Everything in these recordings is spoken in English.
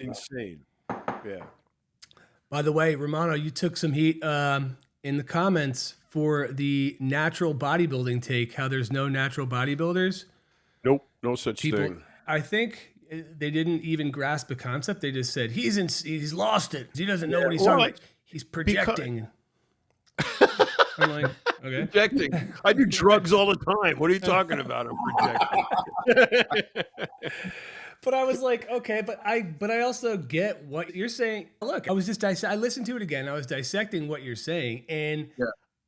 insane. Yeah. By the way, Romano, you took some heat in the comments for the natural bodybuilding take, how there's no natural bodybuilders. Nope, no such thing. I think they didn't even grasp the concept. They just said, he's lost it. He doesn't know what he's talking about. He's projecting. I'm like, okay. Projecting. I do drugs all the time. What are you talking about? I'm projecting. But I was like, okay, but I also get what you're saying. Look, I was just I listened to it again. I was dissecting what you're saying, and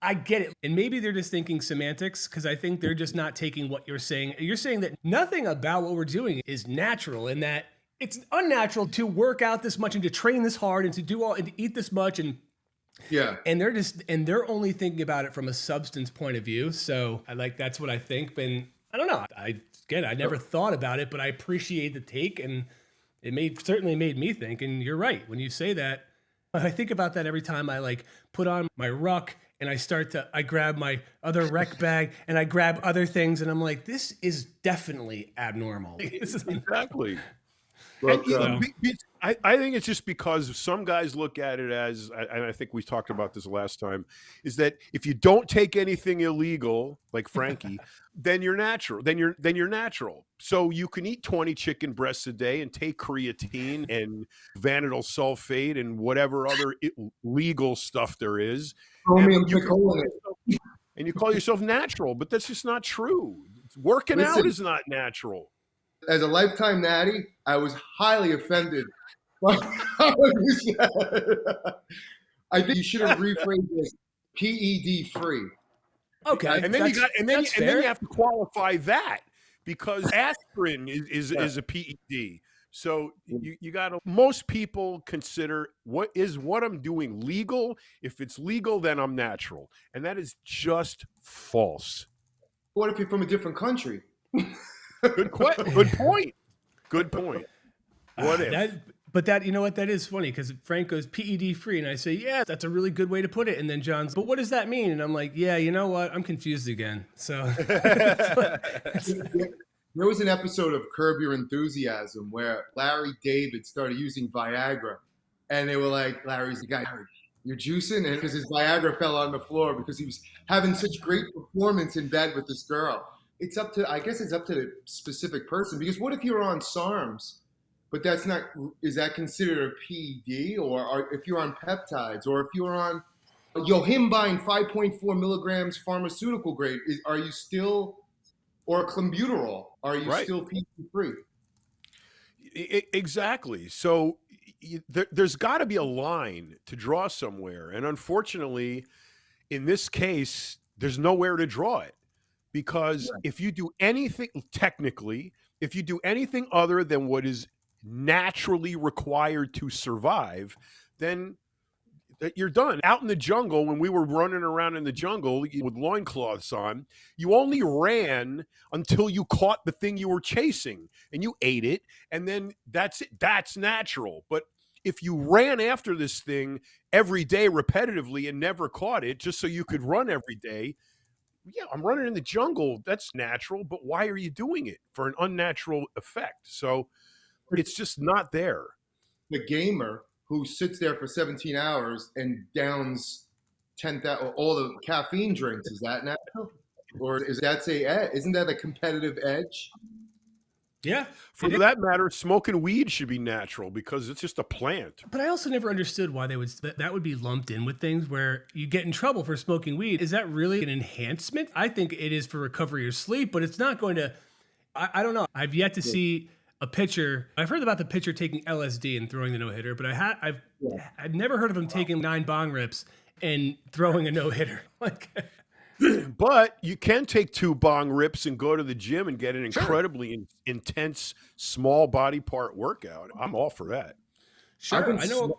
I get it. And maybe they're just thinking semantics, because I think they're just not taking what you're saying. You're saying that nothing about what we're doing is natural, and that it's unnatural to work out this much and to train this hard and to do all and to eat this much and and they're only thinking about it from a substance point of view. So that's what I think. And I don't know. I never thought about it, but I appreciate the take, and it certainly made me think. And you're right when you say that. I think about that every time I put on my ruck and I grab my other rec bag and I grab other things, and I'm like, this is definitely abnormal. Exactly. Well, I think it's just because some guys look at it as, and I think we talked about this last time, is that if you don't take anything illegal, like Frankie, then you're natural. Then you're natural. So you can eat 20 chicken breasts a day and take creatine and vanadyl sulfate and whatever other legal stuff there is, and you call yourself natural, but that's just not true. Working out is not natural. As a lifetime natty, I was highly offended by what you said. I think you should have rephrased this PED free. Okay, and then you have to qualify that, because aspirin is a PED. So you got to. Most people consider what I'm doing legal. If it's legal, then I'm natural, and that is just false. What if you're from a different country? Good point. What if? You know what? That is funny, because Frank goes PED free, and I say, yeah, that's a really good way to put it. And then John's, but what does that mean? And I'm like, yeah, you know what? I'm confused again. So there was an episode of Curb Your Enthusiasm where Larry David started using Viagra, and they were like, Larry's the guy, you're juicing, and because his Viagra fell on the floor because he was having such great performance in bed with this girl. I guess it's up to the specific person, because what if you're on SARMs, but is that considered a PED? Or if you're on peptides, or if you're on him buying 5.4 milligrams pharmaceutical grade, are you still, or clenbuterol, are you still PED free? Exactly. So there's got to be a line to draw somewhere. And unfortunately, in this case, there's nowhere to draw it. Because if you do anything, technically, if you do anything other than what is naturally required to survive, then you're done. Out in the jungle, when we were running around in the jungle with loincloths on, you only ran until you caught the thing you were chasing, and you ate it, and then that's it. That's natural. But if you ran after this thing every day repetitively and never caught it just so you could run every day, yeah, I'm running in the jungle. That's natural, but why are you doing it? For an unnatural effect. So it's just not there. The gamer who sits there for 17 hours and downs 10,000 all the caffeine drinks, is that natural? Or isn't that a competitive edge? Yeah. For that matter, smoking weed should be natural because it's just a plant. But I also never understood why that would be lumped in with things where you get in trouble for smoking weed. Is that really an enhancement? I think it is for recovery or sleep, but it's not going to, I don't know. I've yet to see a pitcher. I've heard about the pitcher taking LSD and throwing the no-hitter, but I've never heard of him taking 9 bong rips and throwing a no-hitter. But you can take 2 bong rips and go to the gym and get an incredibly intense small body part workout. I'm all for that. Sure.